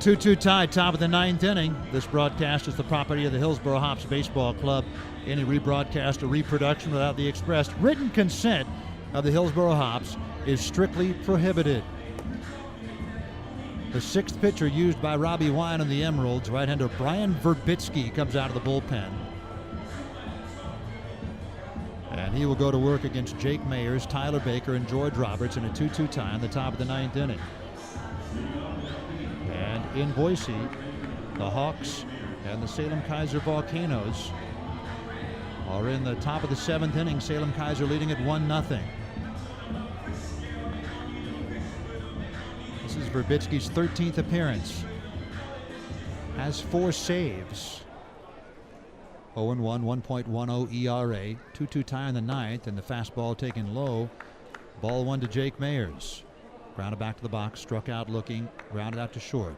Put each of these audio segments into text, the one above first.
2-2 tie, top of the ninth inning. This broadcast is the property of the Hillsboro Hops Baseball Club. Any rebroadcast or reproduction without the expressed written consent of the Hillsboro Hops is strictly prohibited. The sixth pitcher used by Robbie Wine and the Emeralds, right-hander Brian Verbitsky, comes out of the bullpen. And he will go to work against Jake Mayers, Tyler Baker, and George Roberts in a 2-2 tie on the top of the ninth inning. And in Boise, the Hawks and the Salem Kaiser Volcanoes are in the top of the seventh inning. Salem Kaiser leading at 1-0. This is Verbitsky's 13th appearance. Has 4 saves. 0-1, 1.10 ERA. 2-2 tie in the ninth, and the fastball taken low. Ball 1 to Jake Mayers. Grounded back to the box, struck out looking, grounded out to short.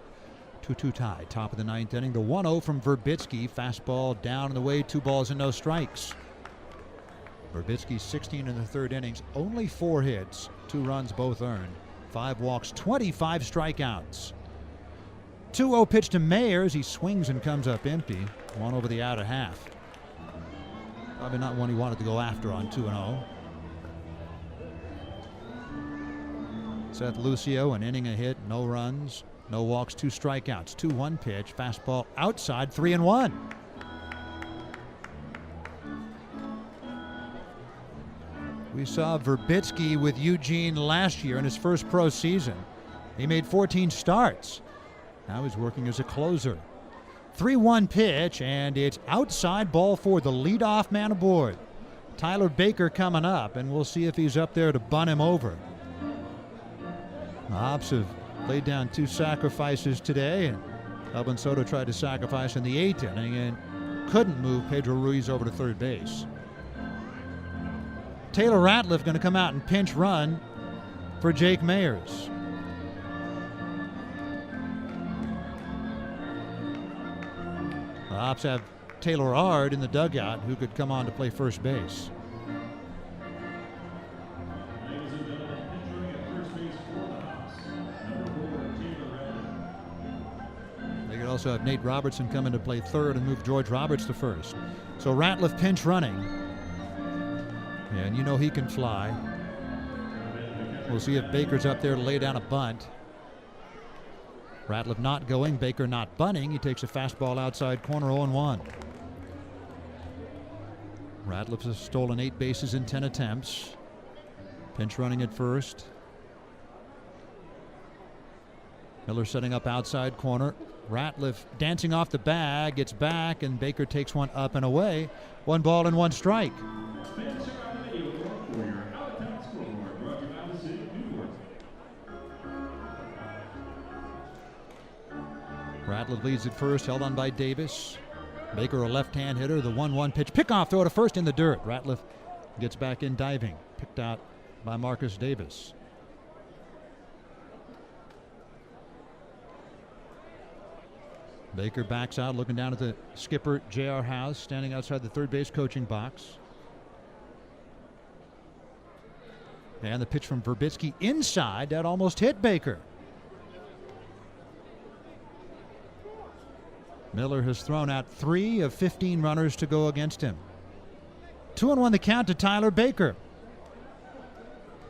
2-2 tie, top of the ninth inning. The 1-0 from Verbitsky. Fastball down and away, 2 balls and no strikes. Verbitsky 16 in the third innings, only 4 hits, 2 runs both earned, 5 walks, 25 strikeouts. 2-0 pitch to Mayers. He swings and comes up empty. 1 over the outer half. Probably not one he wanted to go after on 2-0. Seth Lucio, an inning a hit, no runs, no walks, 2 strikeouts. 2-1 pitch, fastball outside, 3-1. We saw Verbitsky with Eugene last year in his first pro season. He made 14 starts. Now he's working as a closer. 3-1 pitch, and it's outside, ball 4, the leadoff man aboard. Tyler Baker coming up, and we'll see if he's up there to bunt him over. The Hops have laid down 2 sacrifices today, and Elvin Soto tried to sacrifice in the 8th inning and couldn't move Pedro Ruiz over to third base. Taylor Ratliff going to come out and pinch run for Jake Mayers. The Hops have Taylor Ard in the dugout, who could come on to play first base. They could also have Nate Robertson come in to play third and move George Roberts to first. So Ratliff pinch running. And you know he can fly. We'll see if Baker's up there to lay down a bunt. Ratliff not going, Baker not bunting. He takes a fastball outside corner, 0-1. Ratliff has stolen 8 bases in 10 attempts. Pinch running at first. Miller setting up outside corner. Ratliff dancing off the bag, gets back, and Baker takes one up and away. 1 ball and 1 strike. Ratliff leads at first, held on by Davis. Baker, a left-hand hitter, the 1-1 pitch. Pickoff throw to first in the dirt. Ratliff gets back in diving. Picked out by Marcus Davis. Baker backs out, looking down at the skipper, J.R. House, standing outside the third base coaching box. And the pitch from Verbitsky inside, that almost hit Baker. Miller has thrown out 3 of 15 runners to go against him. 2-1 the count to Tyler Baker.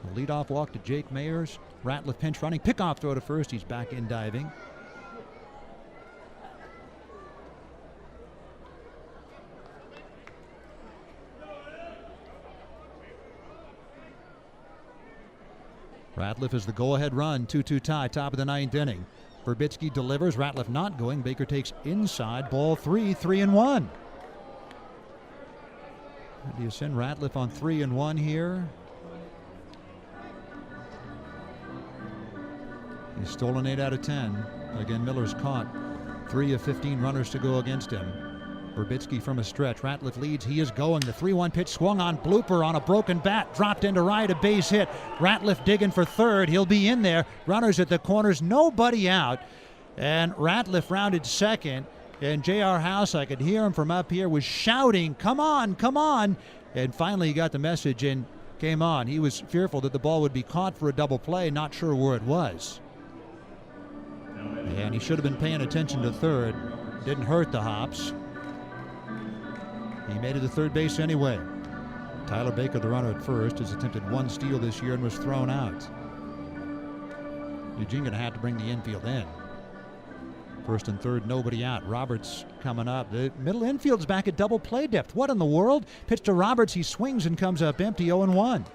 The leadoff walk to Jake Mayers. Ratliff pinch running. Pickoff throw to first. He's back in diving. Ratliff is the go-ahead run. 2-2 tie, top of the ninth inning. Verbitsky delivers. Ratliff not going. Baker takes inside. Ball 3, 3-1. Do you send Ratliff on 3-1 here? He's stolen 8 out of 10. Again, Miller's caught 3 of 15 runners to go against him. Verbitsky from a stretch. Ratliff leads. He is going. The 3-1 pitch swung on. Blooper on a broken bat. Dropped into right. A base hit. Ratliff digging for third. He'll be in there. Runners at the corners. Nobody out. And Ratliff rounded second. And J.R. House, I could hear him from up here, was shouting, "Come on, come on." And finally he got the message and came on. He was fearful that the ball would be caught for a double play. Not sure where it was. And he should have been paying attention to third. Didn't hurt the Hops. He made it to third base anyway. Tyler Baker, the runner at first, has attempted one steal this year and was thrown out. Eugene going to have to bring the infield in. First and third, nobody out. Roberts coming up. The middle infield's back at double play depth. What in the world? Pitch to Roberts. He swings and comes up empty, 0-1.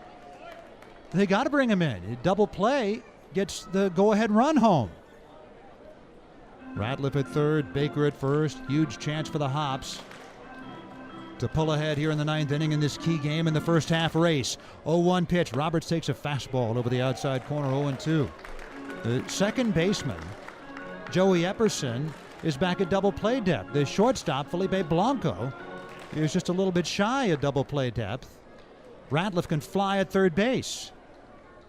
They got to bring him in. Double play gets the go-ahead run home. Ratliff at third, Baker at first. Huge chance for the Hops to pull ahead here in the ninth inning in this key game in the first half race. 0-1 pitch. Roberts takes a fastball over the outside corner, 0-2. The second baseman, Joey Epperson, is back at double play depth. The shortstop, Felipe Blanco, is just a little bit shy of double play depth. Ratliff can fly at third base.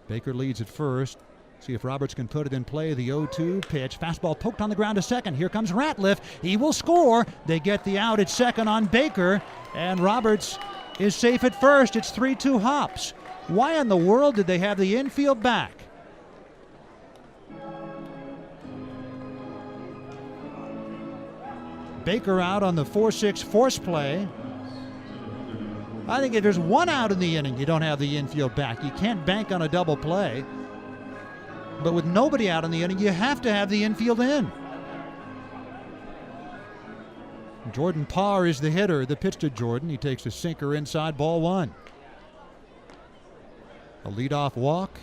Baker leads at first. See if Roberts can put it in play. The 0-2 pitch. Fastball poked on the ground to second. Here comes Ratliff. He will score. They get the out at second on Baker. And Roberts is safe at first. It's 3-2 Hops. Why in the world did they have the infield back? Baker out on the 4-6 force play. I think if there's one out in the inning, you don't have the infield back. You can't bank on a double play. But with nobody out in the inning, you have to have the infield in. Jordan Parr is the hitter. The pitch to Jordan. He takes a sinker inside, ball one. A leadoff walk.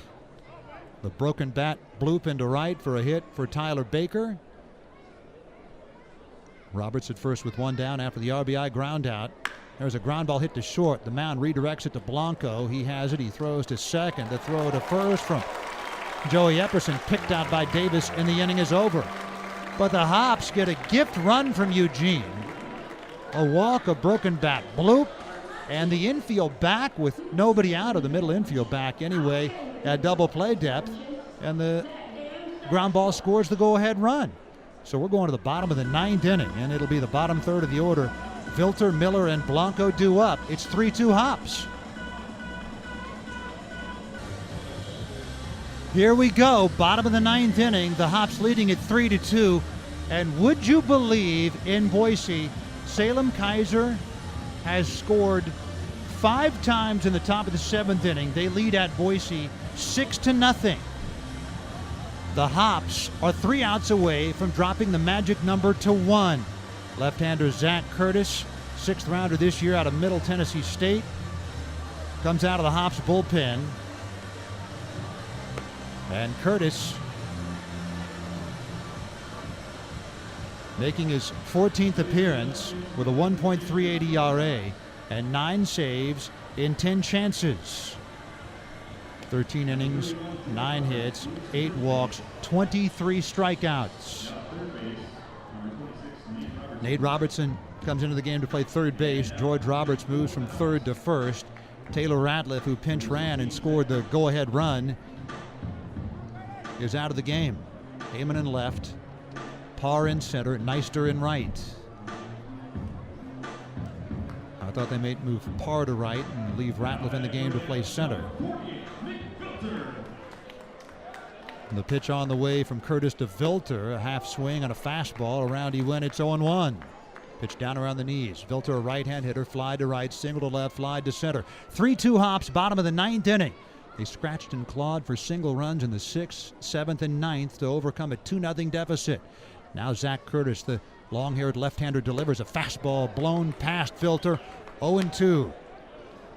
The broken bat bloop into right for a hit for Tyler Baker. Roberts at first with one down after the RBI ground out. There's a ground ball hit to short. The mound redirects it to Blanco. He has it. He throws to second. The throw to first from Joey Epperson, picked out by Davis, and the inning is over. But the Hops get a gift run from Eugene. A walk, a broken bat bloop, and the infield back with nobody out, of the middle infield back anyway at double play depth, and the ground ball scores the go-ahead run. So we're going to the bottom of the ninth inning, and it'll be the bottom third of the order. Vilter, Miller, and Blanco due up. It's 3-2 Hops. Here we go, bottom of the ninth inning. The Hops leading at 3-2. And would you believe, in Boise, Salem Kaiser has scored 5 times in the top of the seventh inning. They lead at Boise 6-0. The Hops are 3 outs away from dropping the magic number to 1. Left-hander Zach Curtis, 6th rounder this year out of Middle Tennessee State, comes out of the Hops bullpen. And Curtis making his 14th appearance with a 1.38 ERA and 9 saves in 10 chances. 13 innings, 9 hits, 8 walks, 23 strikeouts. Nate Robertson comes into the game to play third base. George Roberts moves from third to first. Taylor Ratliff, who pinch ran and scored the go-ahead run, is out of the game. Heyman in left, Parr in center, Neister in right. I thought they might move Parr to right and leave Ratliff in the game to play center. And the pitch on the way from Curtis to Vilter, a half swing on a fastball. Around he went, it's 0-1. Pitch down around the knees. Vilter, a right-hand hitter, fly to right, single to left, fly to center. 3-2 Hops, bottom of the ninth inning. They scratched and clawed for single runs in the 6th, 7th, and 9th to overcome a 2-0 deficit. Now Zach Curtis, the long-haired left-hander, delivers a fastball blown past Vilter. 0-2.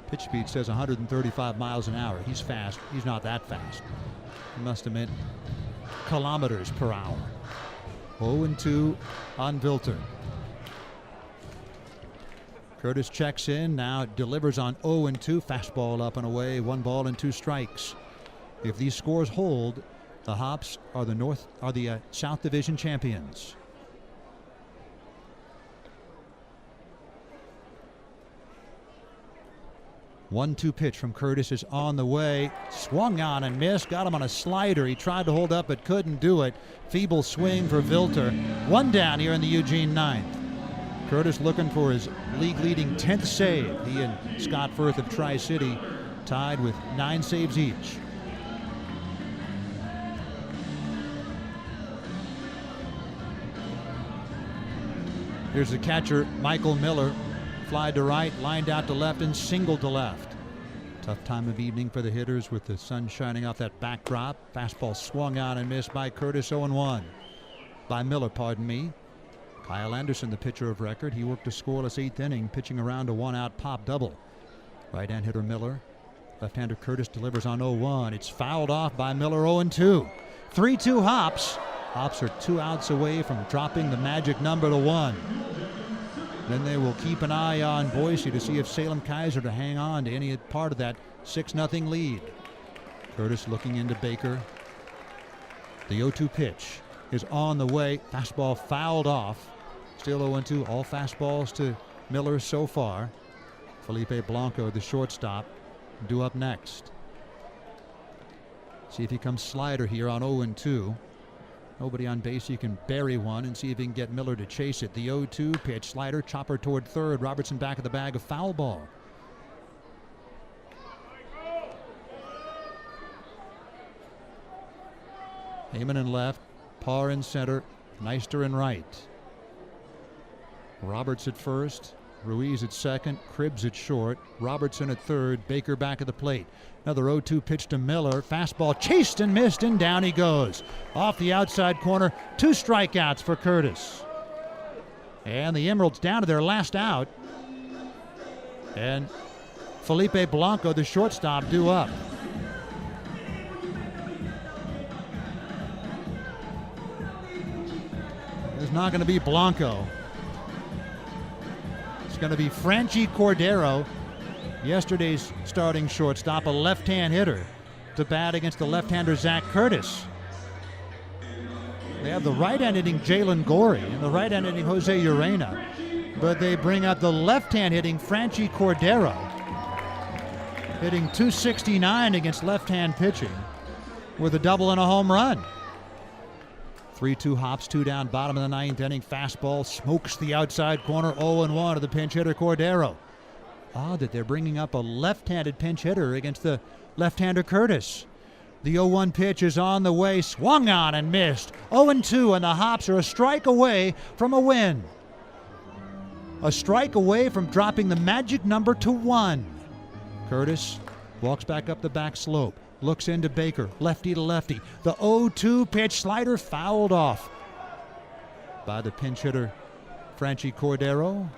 Pitch speed says 135 miles an hour. He's fast. He's not that fast. He must have meant kilometers per hour. 0-2 on Vilter. Curtis checks in, now delivers on 0-2. Fastball up and away, 1 ball and 2 strikes. If these scores hold, the Hops are the South Division champions. 1-2 pitch from Curtis is on the way. Swung on and missed. Got him on a slider. He tried to hold up but couldn't do it. Feeble swing for Vilter. 1 down here in the Eugene ninth. Curtis looking for his league-leading 10th save. He and Scott Firth of Tri-City tied with 9 saves each. Here's the catcher, Michael Miller. Fly to right, lined out to left, and singled to left. Tough time of evening for the hitters with the sun shining off that backdrop. Fastball swung out and missed by Curtis. 0-1. By Miller, pardon me. Kyle Anderson, the pitcher of record. He worked a scoreless 8th inning, pitching around a 1-out pop double. Right-hand hitter Miller. Left-hander Curtis delivers on 0-1. It's fouled off by Miller. 0-2. 3-2 Hops. Hops are 2 outs away from dropping the magic number to 1. Then they will keep an eye on Boise to see if Salem Keizer to hang on to any part of that 6-0 lead. Curtis looking into Baker. The 0-2 pitch is on the way. Fastball fouled off. Still 0-2. All fastballs to Miller so far. Felipe Blanco, the shortstop, due up next. See if he comes slider here on 0-2. Nobody on base. You can bury one and see if he can get Miller to chase it. The 0-2 pitch, slider, chopper toward third. Robertson back of the bag, a foul ball. Heyman in left, Parr in center, Neister in right. Roberts at first, Ruiz at second, Cribbs at short, Robertson at third, Baker back at the plate. Another 0-2 pitch to Miller. Fastball chased and missed, and down he goes. Off the outside corner, 2 strikeouts for Curtis. And the Emeralds down to their last out. And Felipe Blanco, the shortstop, due up. It's not going to be Blanco. It's going to be Franchi Cordero, yesterday's starting shortstop, a left-hand hitter, to bat against the left-hander Zach Curtis. They have the right-hand hitting Jalen Gorey and the right-hand hitting Jose Urena, but they bring out the left-hand hitting Franchi Cordero, hitting .269 against left-hand pitching with a double and a home run. 3-2 Hops, 2 down, bottom of the 9th inning. Fastball smokes the outside corner. 0-1 to the pinch hitter Cordero. Odd that they're bringing up a left-handed pinch hitter against the left-hander Curtis. The 0-1 pitch is on the way, swung on and missed. 0-2, and the Hops are a strike away from a win. A strike away from dropping the magic number to 1. Curtis walks back up the back slope, looks into Baker, lefty to lefty. The 0-2 pitch, slider fouled off by the pinch hitter Franchi Cordero.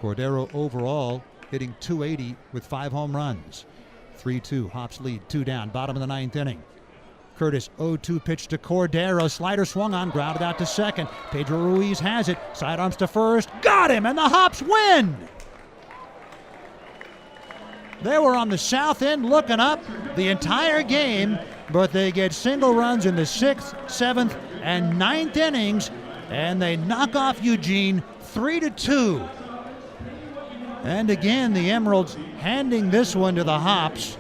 Cordero overall hitting .280 with 5 home runs. 3-2, Hops lead, 2 down, bottom of the 9th inning. Curtis, 0-2 pitch to Cordero. Slider swung on, grounded out to second. Pedro Ruiz has it, sidearms to first. Got him, and the Hops win! They were on the south end looking up the entire game, but they get single runs in the 6th, 7th, and 9th innings, and they knock off Eugene 3-2. And again, the Emeralds handing this one to the Hops.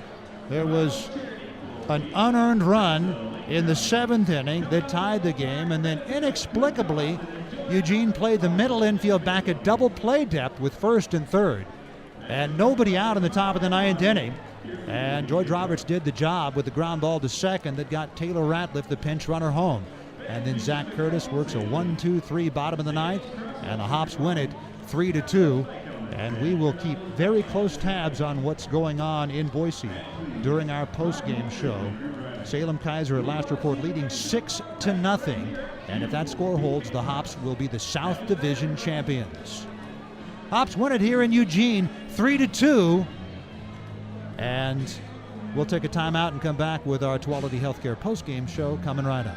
There was an unearned run in the 7th inning that tied the game, and then inexplicably, Eugene played the middle infield back at double play depth with first and third. And nobody out in the top of the 9th inning. And George Roberts did the job with the ground ball to second that got Taylor Ratliff, the pinch runner, home. And then Zach Curtis works a 1-2-3 bottom of the 9th, and the Hops win it 3-2. And we will keep very close tabs on what's going on in Boise during our post-game show. Salem Keizer at last report leading 6-0. And if that score holds, the Hops will be the South Division champions. Hops win it here in Eugene, 3-2. And we'll take a timeout and come back with our Tuality Healthcare post-game show coming right up.